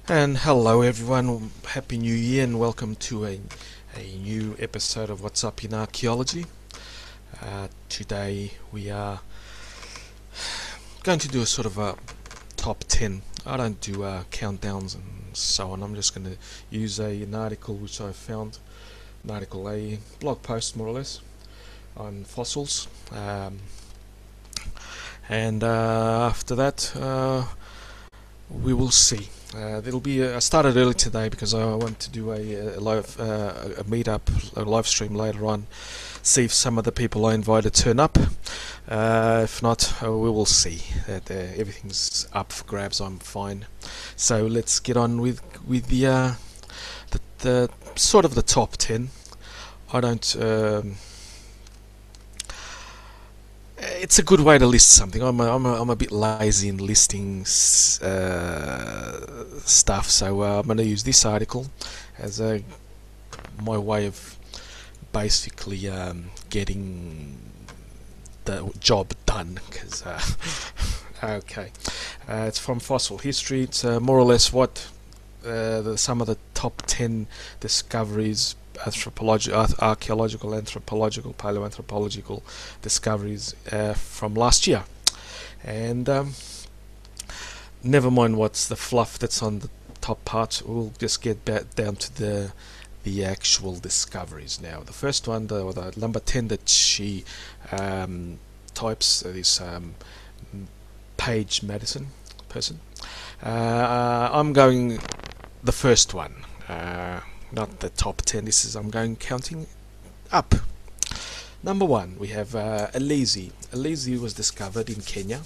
And hello everyone, Happy New Year and welcome to a new episode of What's Up in Archaeology. Today we are going to do a sort of a top 10. I don't do countdowns and so on. I'm just going to use an article which I found, a blog post more or less, on fossils. And after that we will see. There'll be I started early today because I want to do a live a meetup, a live stream later on. See if some of the people I invited turn up. If not, we will see. That everything's up for grabs. I'm fine. So let's get on with the sort of the top 10. I don't. It's a good way to list something. I'm a bit lazy in listing stuff, so I'm going to use this article as my way of basically getting the job done. Because okay, it's from Fossil History. It's more or less what some of the top 10 discoveries. Archaeological, anthropological, paleoanthropological discoveries from last year, and never mind what's the fluff that's on the top part. We'll just get back down to the actual discoveries now. The first one, the number 10 that she types, this Paige Madison person. I'm going the first one. Not the top 10. I'm going counting up. Number 1, we have Elezi. Elezi was discovered in Kenya.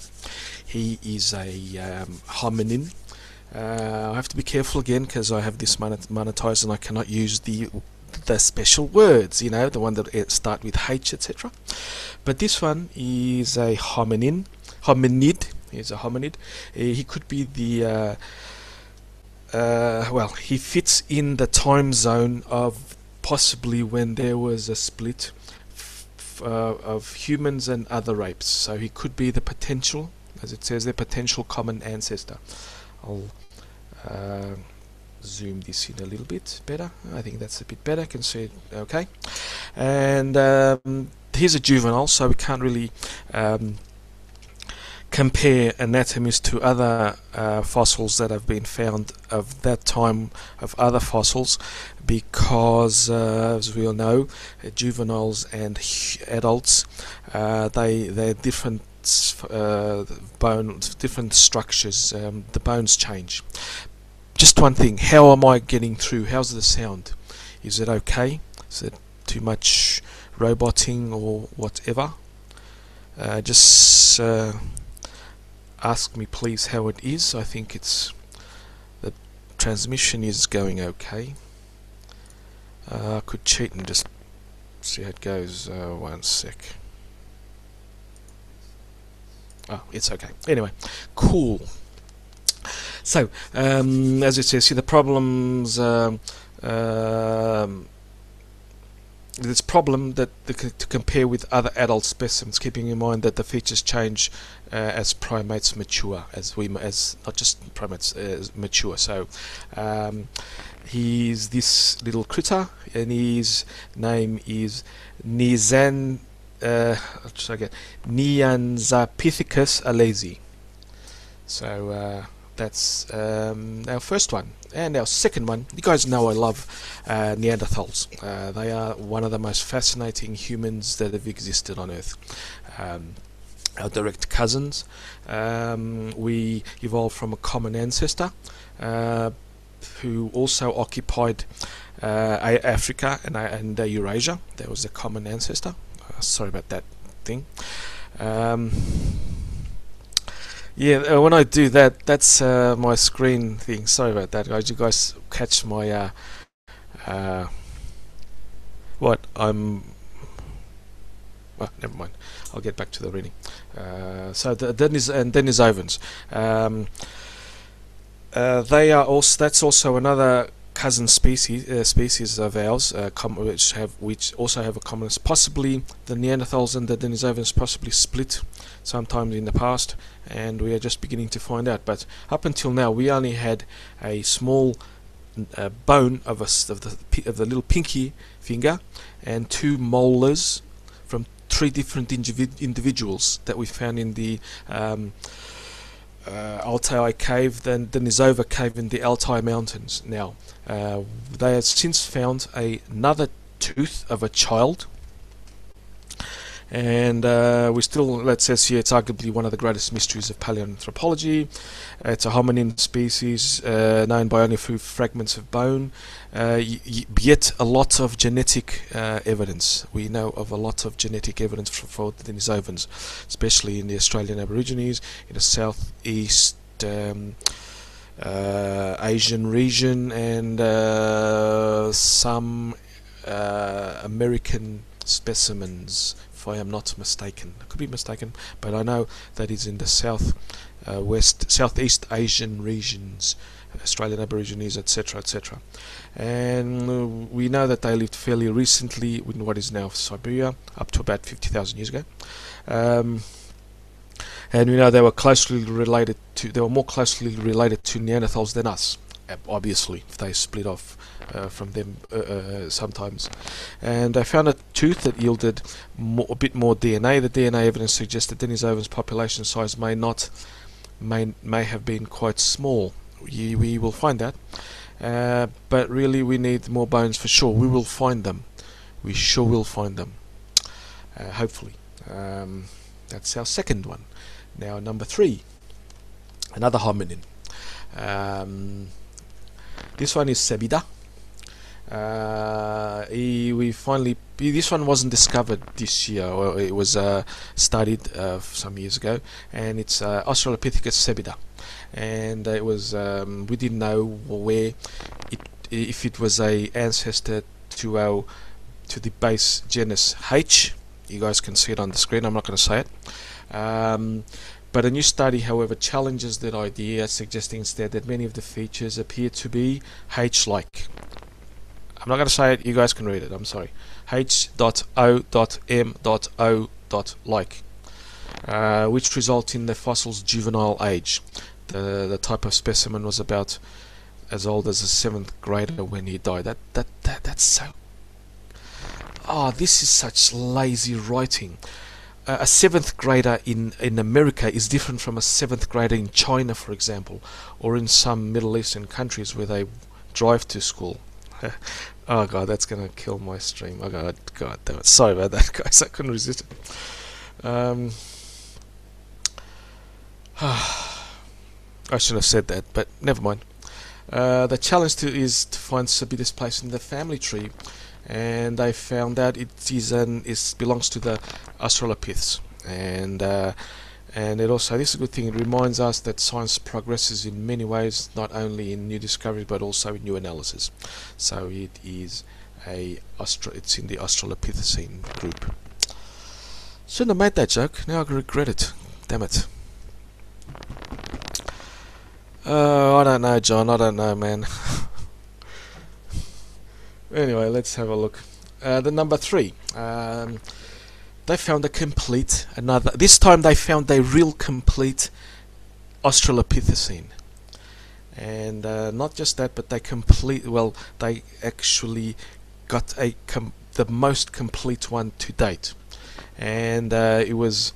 He is a hominin. I have to be careful again because I have this monetized and I cannot use the special words, the one that start with H, etc. But this one is a hominid. He's a hominid. He could be the well, he fits in the time zone of possibly when there was a split of humans and other apes. So he could be the potential, as it says, the potential common ancestor. I'll zoom this in a little bit better. I think that's a bit better. I can see it okay. And here's a juvenile, so we can't really compare anatomies to other fossils that have been found of that time of other fossils, because as we all know, juveniles and adults, they're different bones, different structures. The bones change. Just one thing: how am I getting through? How's the sound? Is it okay? Is it too much roboting or whatever? Just ask me please how it is. I think the transmission is going okay. I could cheat and just see how it goes. One sec. Oh, it's okay. Anyway, cool. So, as it says here, the problems. This problem that to compare with other adult specimens, keeping in mind that the features change as primates mature, as not just primates mature. So he's this little critter, and his name is Denisovan Cave. So that's our first one. And our second one, you guys know I love Neanderthals. They are one of the most fascinating humans that have existed on Earth. Our direct cousins. We evolved from a common ancestor who also occupied Africa and Eurasia. There was a common ancestor. Sorry about that thing. Yeah, when I do that, that's my screen thing. Sorry about that, guys. You guys catch my what I'm. Well, never mind. I'll get back to the reading. So the Denisovans. They are also. That's also another cousin species of ours, which also have a common. Possibly the Neanderthals and the Denisovans possibly split sometime in the past, and we are just beginning to find out. But up until now, we only had a small bone of the little pinky finger and 2 molars from 3 different individuals that we found in the Altai Cave, then the Denisova Cave in the Altai Mountains. Now, they have since found another tooth of a child, and we still, it says here, it's arguably one of the greatest mysteries of paleoanthropology. It's a hominin species known by only a few fragments of bone, yet a lot of genetic evidence. We know of a lot of genetic evidence for the Denisovans, especially in the Australian Aborigines, in the southeast Asian region, and some American specimens, if I am not mistaken. I could be mistaken, but I know that is in the southeast Asian regions, Australian Aborigines, etc., etc. And we know that they lived fairly recently in what is now Siberia, up to about 50,000 years ago. And we know they were more closely related to Neanderthals than us. Obviously, if they split off from them sometimes. And they found a tooth that yielded a bit more DNA. The DNA evidence suggests that Denisovans' population size may have been quite small. We will find that. But really, we need more bones for sure. We will find them. We sure will find them. Hopefully. That's our second one. Now, number 3. Another hominin. This one is Sebida. This one wasn't discovered this year, or it was studied some years ago, and it's Australopithecus sebida, and it was we didn't know where if it was a ancestor to the base genus H. You guys can see it on the screen. I'm not going to say it. But a new study, however, challenges that idea, suggesting instead that many of the features appear to be H-like. I'm not going to say it, you guys can read it, I'm sorry. H.O.M.O.like, which result in the fossil's juvenile age. The type of specimen was about as old as a 7th grader when he died. That's so... Oh, this is such lazy writing. A 7th grader in America is different from a 7th grader in China, for example, or in some Middle Eastern countries where they drive to school. Oh god, that's gonna kill my stream. Oh god damn it. Sorry about that, guys. I couldn't resist it. I shouldn't have said that, but never mind. The challenge is to find Sebida's place in the family tree, and they found out it belongs to the Australopiths, and it also, this is a good thing, it reminds us that science progresses in many ways, not only in new discoveries but also in new analysis. So it is it's in the Australopithecine group. Shouldn't have made that joke, now I regret it, damn it. I don't know, John, I don't know, man. Anyway, let's have a look. The number 3. They found this time they found a real complete Australopithecine. And not just that, but they actually got the most complete one to date. And it was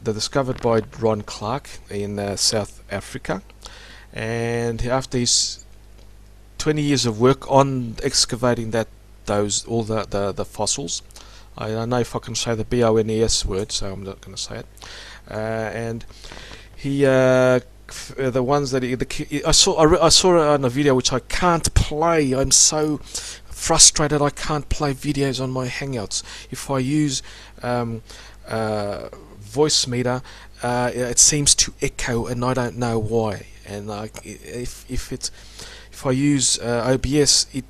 discovered by Ron Clark in South Africa. And after his 20 years of work on excavating all the fossils, I don't know if I can say the BONES word, so I'm not going to say it. And he, the ones that I saw it on a video which I can't play. I'm so frustrated I can't play videos on my Hangouts. If I use voice meter, it seems to echo, and I don't know why. And if I use OBS, it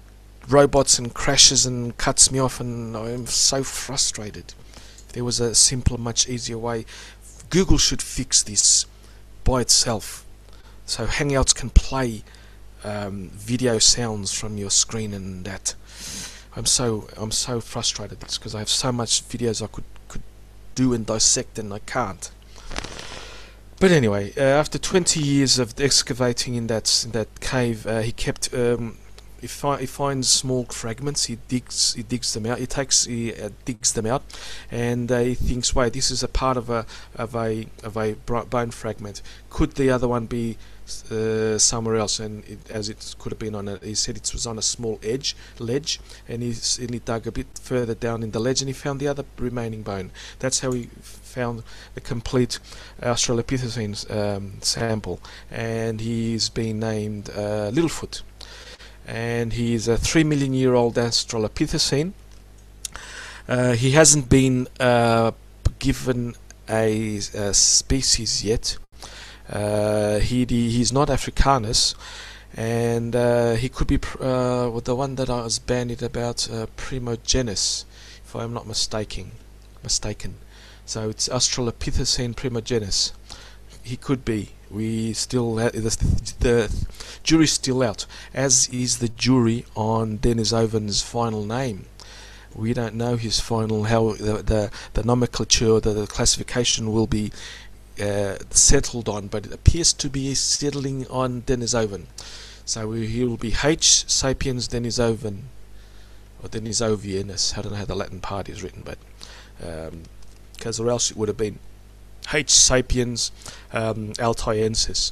robots and crashes and cuts me off, and I'm so frustrated. If there was a simpler, much easier way, Google should fix this by itself, so Hangouts can play video sounds from your screen, and that I'm so frustrated this because I have so much videos I could do and dissect, and I can't. But anyway, after 20 years of excavating in that cave, he kept he finds small fragments. He digs them out. He digs them out, and he thinks, wait, this is a part of a bone fragment. Could the other one be somewhere else? And as it could have been on he said it was on a small ledge, and he dug a bit further down in the ledge, and he found the other remaining bone. That's how he found the complete Australopithecus sample, and he's been named Littlefoot. And he is a 3 million year old Australopithecine. He hasn't been given a species yet. He's not Africanus, and he could be the one that I was bandied about, Primogenes, if I'm not mistaken. So it's Australopithecine Primogenes. He could be. We still the jury's still out, as is the jury on Denisovan's final name. We don't know his final, how the nomenclature, the classification will be settled on, but it appears to be settling on Denisovan. So he will be H. sapiens Denisovan, or Denisovianus. I don't know how the Latin part is written, but because or else it would have been H. sapiens altiensis,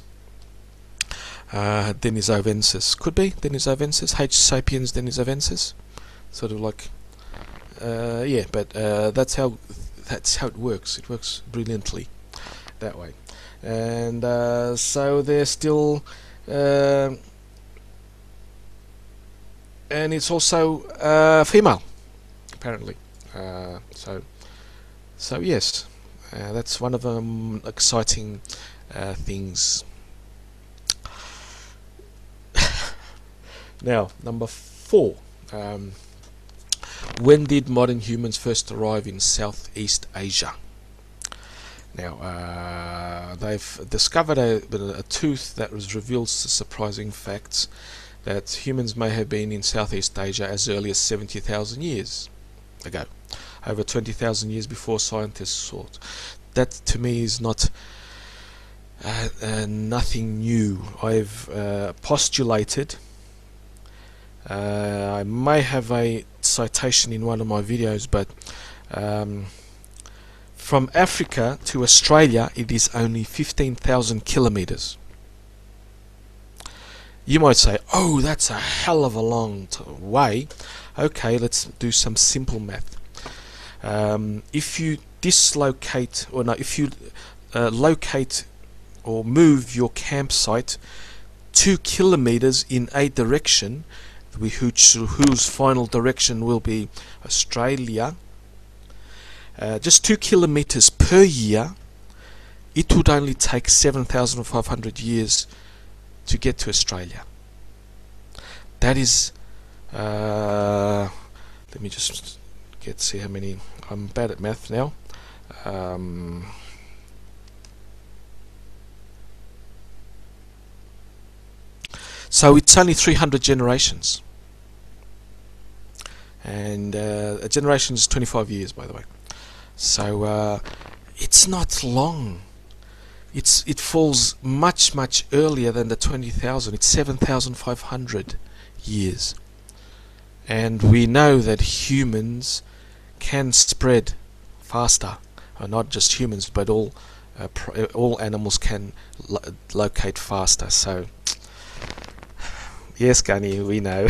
Denisovensis. Could be Denisovensis, H. sapiens Denisovensis. Sort of like, yeah. But that's how it works. It works brilliantly that way. And so they're still, and it's also female, apparently. So yes. That's one of the exciting things. Now, number 4. When did modern humans first arrive in Southeast Asia? Now, they've discovered a tooth that reveals the surprising facts that humans may have been in Southeast Asia as early as 70,000 years ago. Over 20,000 years before scientists thought. That to me is not nothing new. I've postulated, I may have a citation in one of my videos, but from Africa to Australia it is only 15,000 kilometers. You might say, oh, that's a hell of a long way. Okay, let's do some simple math. If you dislocate, or no, if you locate or move your campsite 2 kilometers in a direction, whose final direction will be Australia, just 2 kilometers per year, it would only take 7,500 years to get to Australia. That is, let me just see how many. I'm bad at math now. So it's only 300 generations, and a generation is 25 years, by the way. So it's not long. It falls much earlier than the 20,000. It's 7,500 years, and we know that humans can spread faster. Not just humans, but all animals can locate faster. So yes, Gunny, we know.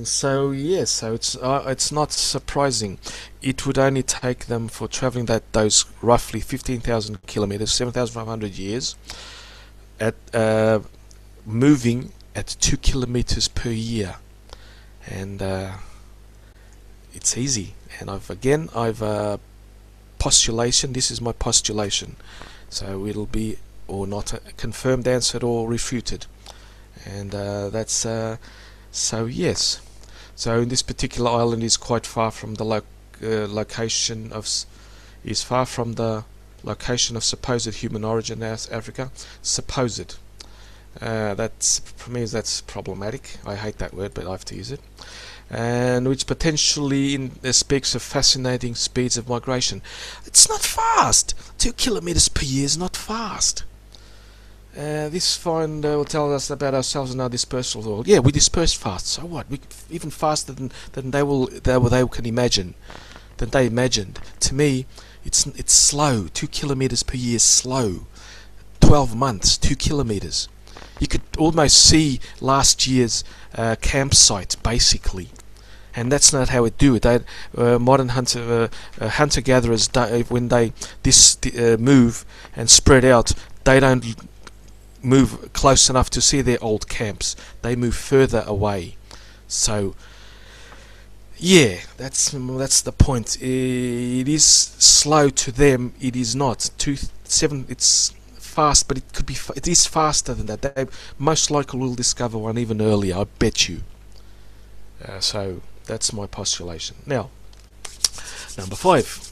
So yes, so it's not surprising. It would only take them for traveling those roughly 15,000 kilometers, 7,500 years, at moving at 2 kilometers per year, and it's easy. And I've postulation. This is my postulation, so it'll be or not confirmed, answered, or refuted, and that's. So yes, so this particular island is quite far from the location of, is far from the Location of supposed human origin in Africa. Supposed. That's, for me, that's problematic. I hate that word, but I have to use it. And which potentially speaks of fascinating speeds of migration. It's not fast. 2 kilometers per year is not fast. This find will tell us about ourselves and our dispersal world. Yeah, we disperse fast. So what? We even faster than they can imagine. Than they imagined. To me, it's slow. 2 kilometers per year is slow. 12 months, 2 kilometers. You could almost see last year's campsite, basically. And that's not how it do it. Modern hunter-gatherers, when they move and spread out, they don't move close enough to see their old camps. They move further away. So, yeah, that's the point. It is slow to them. It is not. It's fast, but it is faster than that. They most likely will discover one even earlier, I bet you. So that's my postulation. Now, number 5,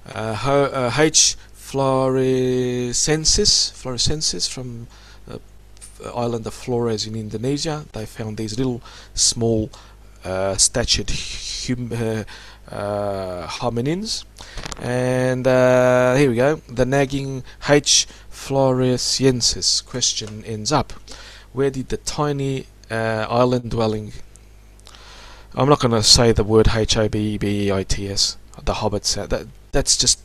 H. Floresensis from the island of Flores in Indonesia. They found these little small statured hominins, and here we go. The nagging H. Floresiensis question ends up: where did the tiny island dwelling, I'm not going to say the word Hobbits, the hobbits, that's just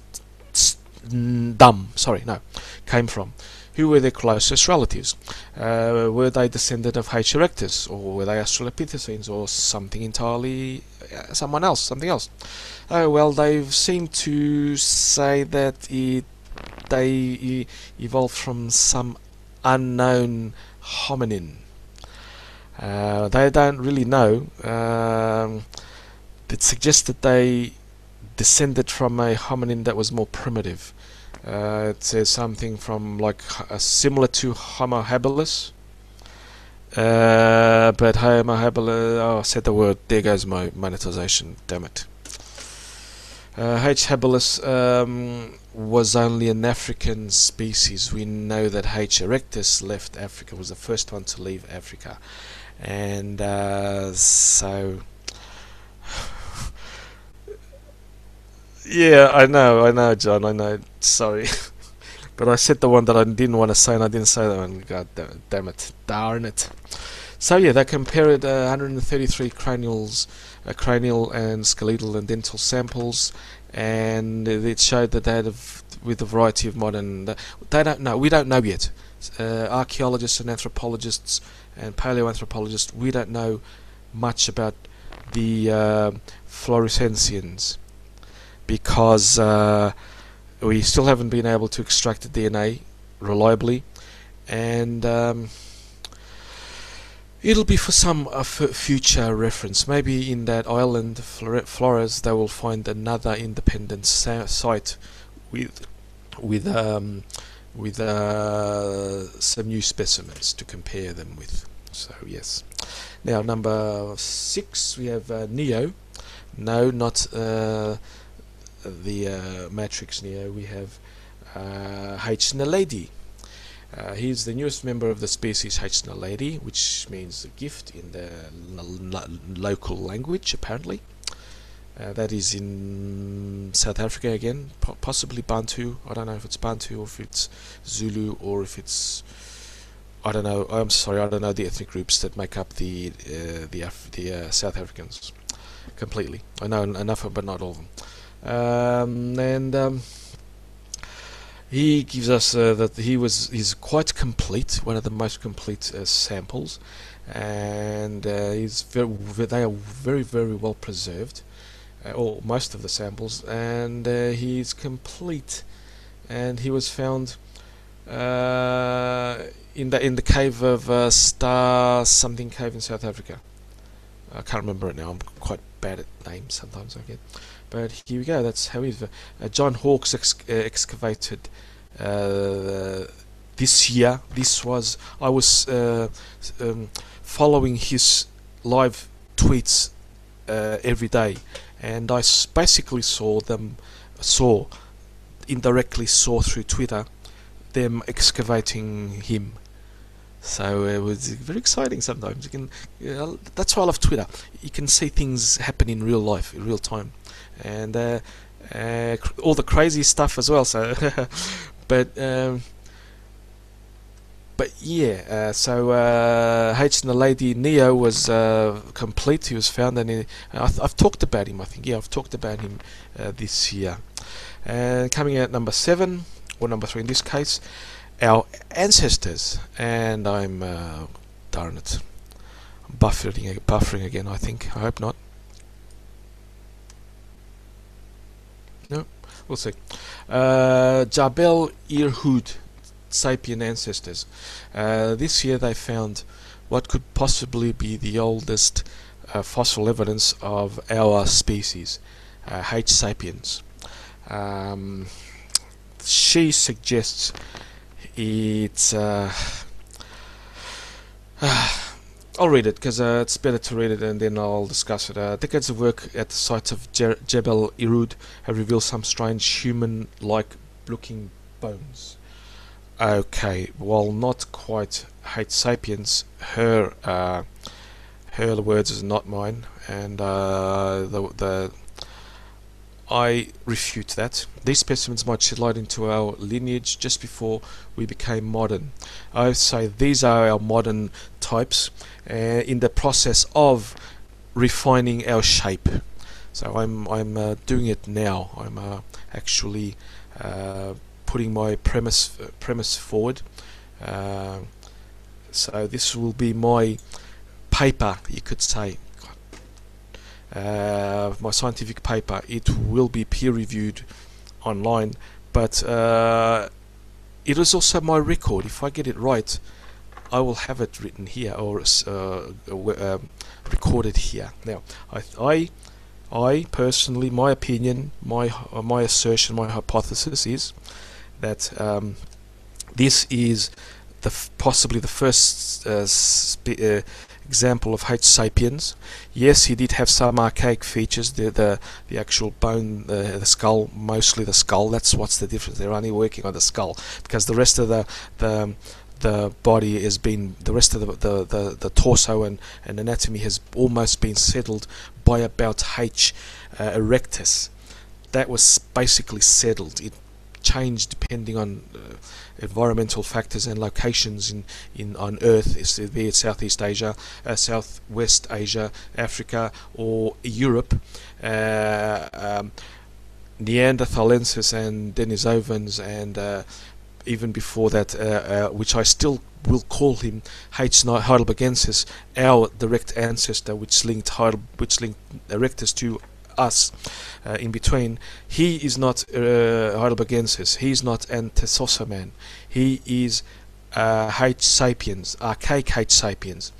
dumb, sorry, no, came from? Who were their closest relatives? Were they descendant of H. erectus, or were they Australopithecus, or something entirely, something else? Oh well, they seem to say that they evolved from some unknown hominin. They don't really know. It suggests that they descended from a hominin that was more primitive. It says something from like similar to Homo habilis, but Homo habilis, oh, I said the word, there goes my monetization, damn it. H. habilis was only an African species. We know that H. erectus left Africa, was the first one to leave Africa, and so yeah, I know, John, I know, sorry. But I said the one that I didn't want to say, and I didn't say that one. God damn it, darn it. So yeah, they compared 133 cranial and skeletal and dental samples, and it showed that they had, with a variety of modern, we don't know yet. Archaeologists and anthropologists and paleoanthropologists, we don't know much about the Floresensians, because we still haven't been able to extract the DNA reliably, and it'll be for some future reference. Maybe in that island, Flores, they will find another independent site with some new specimens to compare them with. So yes. Now number 6, we have Neo. No, not the Matrix Neo. We have Milady. He's the newest member of the species Hexanolad, which means a gift in the local language, apparently. That is in South Africa again, possibly Bantu. I don't know if it's Bantu or if it's Zulu or if it's, I don't know. I'm sorry, I don't know the ethnic groups that make up the South Africans completely. I know enough of, but not all of them. He gives us that he's quite complete, one of the most complete samples, and they are very, very well preserved, or most of the samples, and he's complete, and he was found in the cave of Star something cave in South Africa. I can't remember it now. I'm quite bad at names sometimes, I get. But here we go. That's how he's. John Hawkes excavated this year. I was following his live tweets every day, and I basically saw indirectly saw through Twitter them excavating him. So it was very exciting. Sometimes you can, that's why I love Twitter. You can see things happen in real life, in real time, and all the crazy stuff as well. So, but yeah. So Hexanolad Neo was complete. He was found, and I've talked about him. I think I've talked about him this year. And coming out number 7 or number 3 in this case, our ancestors. And I'm darn it, buffering again. I think. I hope not. No, we'll see. Jabal Irhoud, sapien ancestors. This year they found what could possibly be the oldest fossil evidence of our species, H. sapiens. She suggests it's I'll read it because it's better to read it and then I'll discuss it. Decades of work at the site of Jebel Irhoud have revealed some strange human-like looking bones. Okay, well, not quite H. sapiens. Her words is not mine, and I refute that. These specimens might shed light into our lineage just before we became modern. I say these are our modern types in the process of refining our shape. So I'm doing it now. I'm actually putting my premise forward. So this will be my paper, you could say. My scientific paper. It will be peer-reviewed online, but it is also my record. If I get it right, I will have it written here or recorded here. Now, I personally, my opinion, my assertion, my hypothesis is that this is possibly the first example of H. sapiens. Yes, he did have some archaic features. The actual bone, the skull, mostly the skull. That's what's the difference. They're only working on the skull because the rest of the body has been, the rest of the torso and anatomy has almost been settled by about H. erectus. That was basically settled. It changed depending on environmental factors and locations on Earth, be it Southeast Asia, Southwest Asia, Africa, or Europe. Neanderthalensis and Denisovans, and even before that, which I still will call him H. heidelbergensis, our direct ancestor, which linked Erectus to us. In between, he is not heidelbergensis, he is not Denisovans, he is H. sapiens, archaic H. sapiens.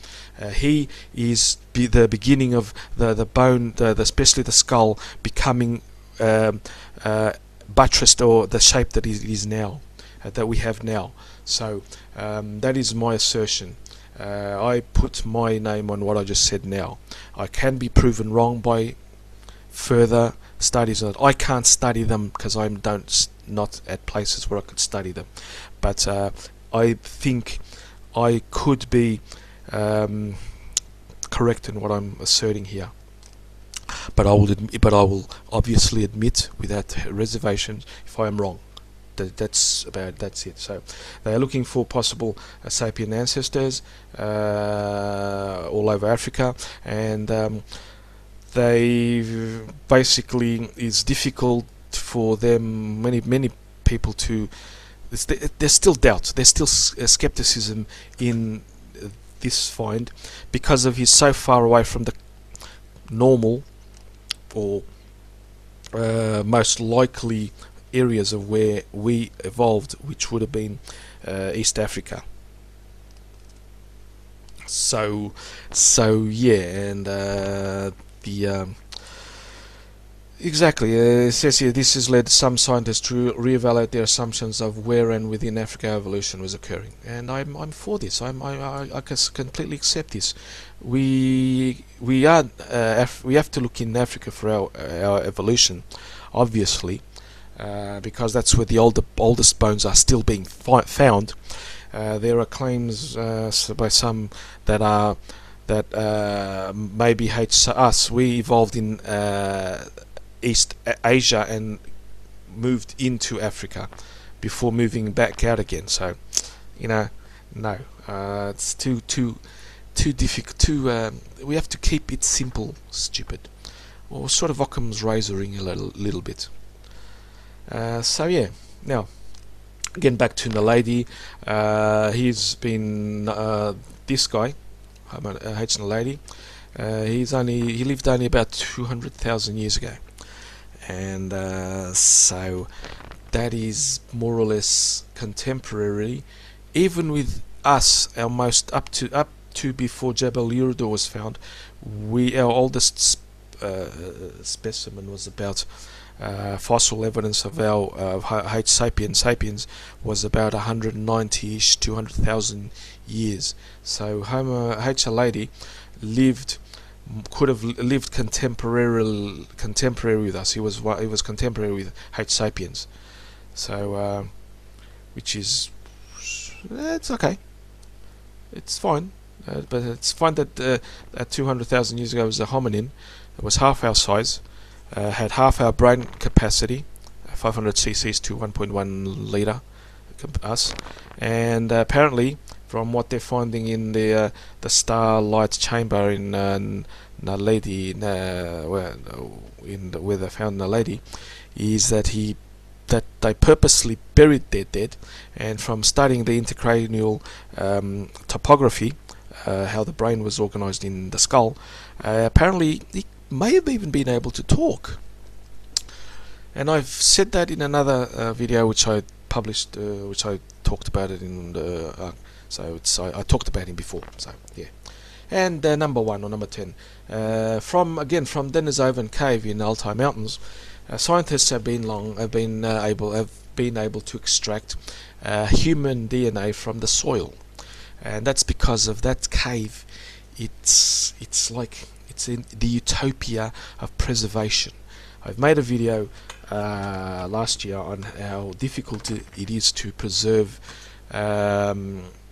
He is the beginning of the bone, especially the skull, becoming buttressed, or the shape that it is now, that we have now. So that is my assertion. I put my name on what I just said now. I can be proven wrong by further studies. I can't study them because I'm not at places where I could study them, but I think I could be correct in what I'm asserting here. But I will obviously admit without reservations if I am wrong. That's it. So they are looking for possible sapien ancestors all over Africa, and they basically, it's difficult for them, many people to, there's still doubt, there's still skepticism in this find because of he's so far away from the normal or most likely areas of where we evolved, which would have been East Africa. So yeah, and exactly, it says here, this has led some scientists to reevaluate their assumptions of where and within Africa evolution was occurring, and I'm for this. I can completely accept this. We have to look in Africa for our evolution, obviously, because that's where the oldest bones are still being found. There are claims by some that maybe us, we evolved in East Asia and moved into Africa before moving back out again. So, no, it's too difficult. We have to keep it simple, stupid, or sort of Occam's razoring a little bit. So yeah, now again back to Milady. He's been this guy, Hexanolad. He lived only about 200,000 years ago, and so that is more or less contemporary, even with us. Almost up to before Jebel Yurdor was found. Our oldest specimen was about fossil evidence of our H. sapiens was about 190-ish, 200,000 years. So Homo Hexanolad could have lived contemporary with us. He was contemporary with H. sapiens. So which is it's okay. It's fine. But it's fine that at 200,000 years ago it was a hominin. It was half our size, had half our brain capacity, 500 cc's to 1.1 litre, us, and apparently, from what they're finding in the starlight chamber in Milady, where they found Milady, is that they purposely buried their dead, and from studying the intracranial topography, how the brain was organised in the skull, apparently he may have even been able to talk. And I've said that in another video which I published, which I talked about it in the I talked about him before. So yeah. And number 1 or number 10, from Denisovan Cave in Altai Mountains, scientists have been able to extract human DNA from the soil, and that's because of that cave. It's in the utopia of preservation. I've made a video last year on how difficult it is to preserve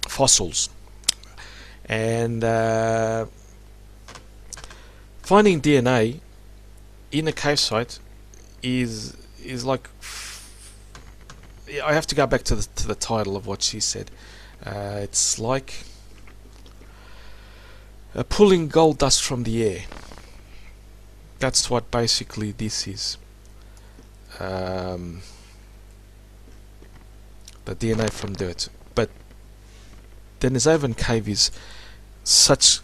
fossils, and finding DNA in a cave site is like, I have to go back to the title of what she said. It's like pulling gold dust from the air. That's what basically this is. The DNA from dirt. But Denisovan Cave is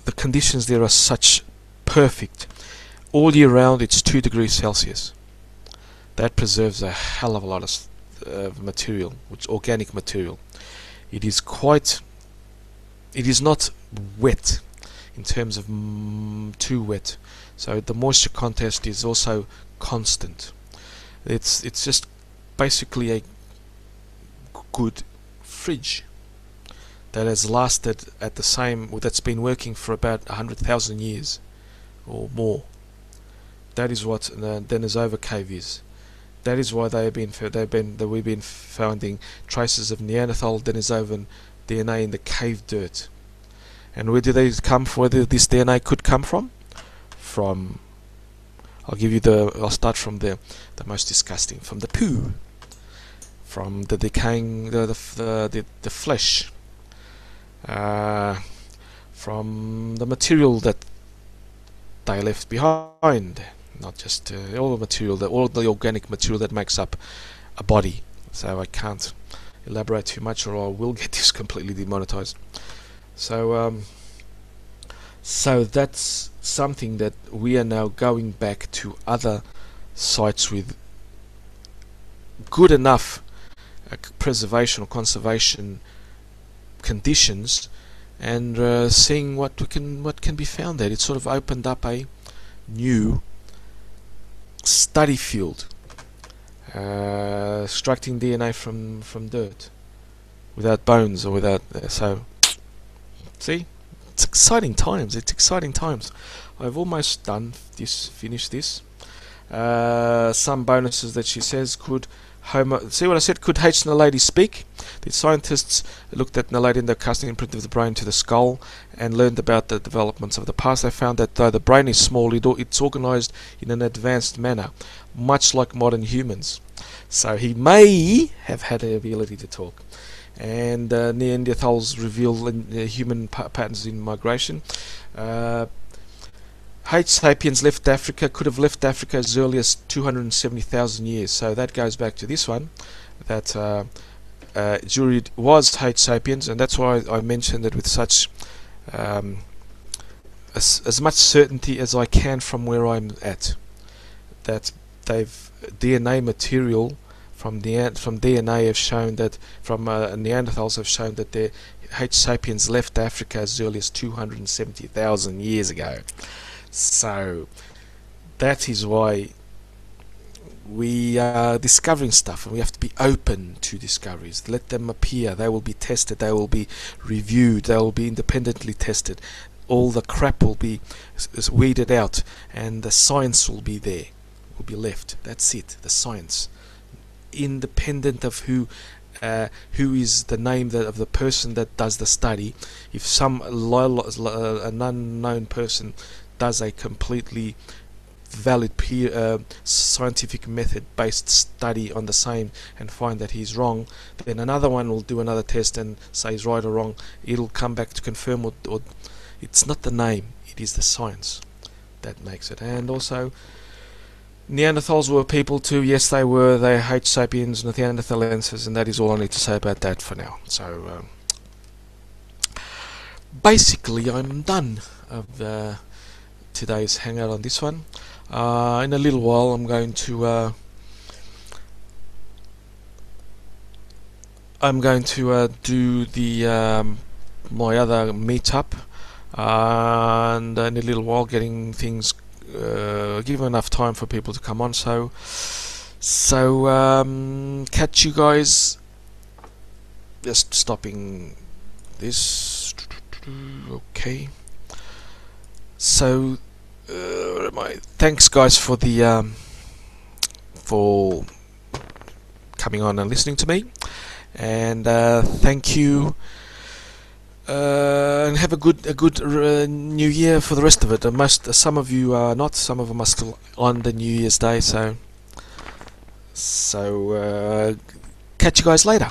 the conditions there are such perfect. All year round it's 2 degrees Celsius. That preserves a hell of a lot of material, organic material. It is not wet in terms of too wet, so the moisture content is also constant. It's just basically a good fridge that has lasted at the same, that's been working for about 100,000 years or more. That is what the Denisovan Cave is. That is why we've been finding traces of Neanderthal Denisovan DNA in the cave dirt. And where do they come from? Where this DNA could come from? I'll start from the most disgusting, from the poo, from the decaying the flesh, from the material that they left behind. Not just all the organic material that makes up a body. So I can't elaborate too much, or I will get this completely demonetized. So that's something that we are now going back to other sites with good enough preservation or conservation conditions, and seeing what can be found there. It sort of opened up a new study field, extracting DNA from dirt without bones or without so see, it's exciting times. I've almost finished this. Some bonuses that she says could Homo. See what I said? Could Milady speak? The scientists looked at Milady and the casting imprint of the brain to the skull and learned about the developments of the past. They found that though the brain is small, it's organized in an advanced manner, much like modern humans. So he may have had the ability to talk. And Neanderthals reveal human patterns in migration. H. sapiens left Africa, could have left Africa as early as 270,000 years. So that goes back to this one, that jury was H. sapiens, and that's why I mentioned it with such as much certainty as I can from where I'm at. That they've DNA material from DNA have shown that from Neanderthals have shown that their H. sapiens left Africa as early as 270,000 years ago. So that is why we are discovering stuff, and we have to be open to discoveries. Let them appear. They will be tested. They will be reviewed. They will be independently tested. All the crap will be weeded out, and the science will be there. Will be left. That's it. The science, independent of who is the name of the person that does the study. If some an unknown person does a completely valid scientific method based study on the same and find that he's wrong, then another one will do another test and say he's right or wrong. It'll come back to confirm, or it's not the name, it is the science that makes it. And also, Neanderthals were people too. Yes, they were. They H. sapiens, Neanderthalenses, and that is all I need to say about that for now. So basically I'm done of today's hangout on this one. In a little while I'm going to do the my other meetup, and in a little while getting things give enough time for people to come on. So catch you guys. Just stopping this. Okay. So thanks guys for the for coming on and listening to me, and thank you, and have a good New Year for the rest of it. Some of you are not, some of them are still on the New Year's Day. So catch you guys later.